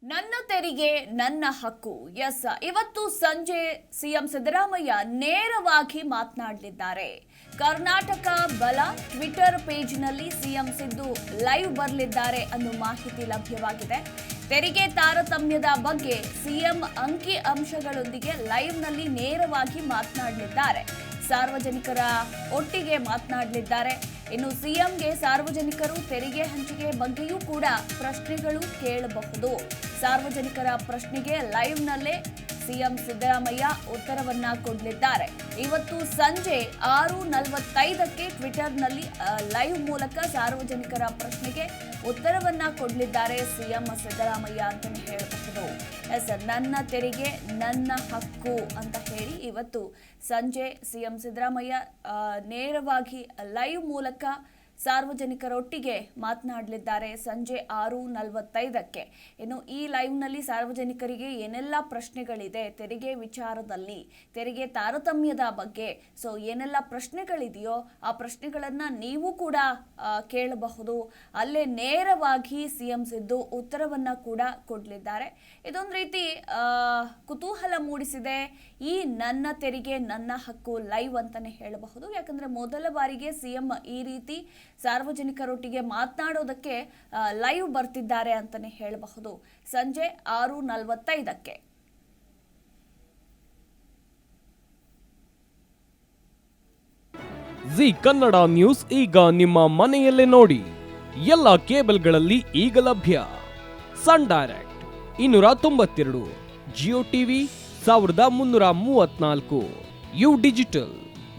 ನನ್ನ ತೆರಿಗೆ ನನ್ನ ಹಕ್ಕು. ಎಸ್, ಇವತ್ತು ಸಂಜೆ ಸಿಎಂ ಸಿದ್ದರಾಮಯ್ಯ ನೇರವಾಗಿ ಮಾತನಾಡಲಿದ್ದಾರೆ. ಕರ್ನಾಟಕ ಬಲ ಟ್ವಿಟರ್ ಪೇಜ್ನಲ್ಲಿ ಸಿಎಂ ಸಿದ್ದು ಲೈವ್ ಬರಲಿದ್ದಾರೆ ಅನ್ನೋ ಮಾಹಿತಿ ಲಭ್ಯವಾಗಿದೆ. ತೆರಿಗೆ ತಾರತಮ್ಯದ ಬಗ್ಗೆ ಸಿಎಂ ಅಂಕಿ ಅಂಶಗಳೊಂದಿಗೆ ಲೈವ್ನಲ್ಲಿ ನೇರವಾಗಿ ಮಾತನಾಡಲಿದ್ದಾರೆ. ಸಾರ್ವಜನಿಕರ ಒಟ್ಟಿಗೆ ಮಾತನಾಡಲಿದ್ದಾರೆ. ಇನ್ನು ಸಿಎಂಗೆ ಸಾರ್ವಜನಿಕರು ತೆರಿಗೆ ಹಂಚಿಕೆ ಬಗ್ಗೆಯೂ ಕೂಡ ಪ್ರಶ್ನೆಗಳು ಕೇಳಬಹುದು. ಸಾರ್ವಜನಿಕರ ಪ್ರಶ್ನೆಗೆ ಲೈವ್ನಲ್ಲೇ ಸಿಎಂ ಸಿದ್ದರಾಮಯ್ಯ ಉತ್ತರವನ್ನ ಕೊಡಲಿದ್ದಾರೆ. ಇವತ್ತು ಸಂಜೆ 6:45ಕ್ಕೆ ಟ್ವಿಟರ್ನಲ್ಲಿ ಲೈವ್ ಮೂಲಕ ಸಾರ್ವಜನಿಕರ ಪ್ರಶ್ನೆಗೆ ಉತ್ತರವನ್ನ ಕೊಡಲಿದ್ದಾರೆ ಸಿಎಂ ಸಿದ್ದರಾಮಯ್ಯ ಅಂತಾನೆ ಹೇಳಬಹುದು. ಎಸ್, ನನ್ನ ತೆರಿಗೆ ನನ್ನ ಹಕ್ಕು ಅಂತ ಹೇಳಿ ಇವತ್ತು ಸಂಜೆ ಸಿಎಂ ಸಿದ್ದರಾಮಯ್ಯ ನೇರವಾಗಿ ಲೈವ್ ಮೂಲಕ ಸಾರ್ವಜನಿಕರೊಟ್ಟಿಗೆ ಮಾತನಾಡಲಿದ್ದಾರೆ ಸಂಜೆ 6:45ಕ್ಕೆ. ಇನ್ನು ಈ ಲೈವ್ನಲ್ಲಿ ಸಾರ್ವಜನಿಕರಿಗೆ ಏನೆಲ್ಲ ಪ್ರಶ್ನೆಗಳಿದೆ ತೆರಿಗೆ ವಿಚಾರದಲ್ಲಿ, ತೆರಿಗೆ ತಾರತಮ್ಯದ ಬಗ್ಗೆ, ಸೊ ಏನೆಲ್ಲ ಪ್ರಶ್ನೆಗಳಿದೆಯೋ ಆ ಪ್ರಶ್ನೆಗಳನ್ನ ನೀವು ಕೂಡ ಕೇಳಬಹುದು. ಅಲ್ಲೇ ನೇರವಾಗಿ ಸಿಎಂ ಸಿದ್ದು ಉತ್ತರವನ್ನ ಕೂಡ ಕೊಡಲಿದ್ದಾರೆ. ಇದೊಂದು ರೀತಿ ಕುತೂಹಲ ಮೂಡಿಸಿದೆ ಈ ನನ್ನ ತೆರಿಗೆ ನನ್ನ ಹಕ್ಕು ಲೈವ್ ಅಂತಾನೆ ಹೇಳಬಹುದು. ಯಾಕಂದ್ರೆ ಮೊದಲ ಬಾರಿಗೆ ಸಿಎಂ ಈ ರೀತಿ ಸಾರ್ವಜನಿಕರೊಟ್ಟಿಗೆ ಮಾತನಾಡೋದಕ್ಕೆ ಲೈವ್ ಬರ್ತಿದ್ದಾರೆ ಅಂತಾನೆ ಹೇಳಬಹುದು. ಸಂಜೆ 6:45ಕ್ಕೆ. ಜಿ ಕನ್ನಡ ನ್ಯೂಸ್ ಈಗ ನಿಮ್ಮ ಮನೆಯಲ್ಲೇ ನೋಡಿ. ಎಲ್ಲ ಕೇಬಲ್ಗಳಲ್ಲಿ ಈಗ ಲಭ್ಯ. Sun Direct 292, Jio TV 1334, U Digital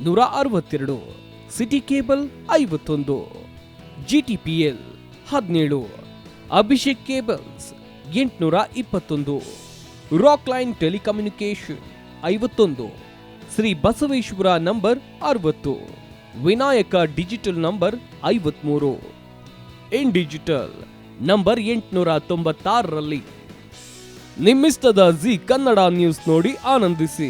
162, City Cable 51, GTPL 17, Abhishek cables 821, Rockline telecommunication 51, Shri Basaveshwara number 60, Vinayaka digital number 53, In Digital number 896ರಲ್ಲಿ. ನಿಮ್ಮಿಷ್ಟದ ಜಿ ಕನ್ನಡ ನ್ಯೂಸ್ ನೋಡಿ ಆನಂದಿಸಿ.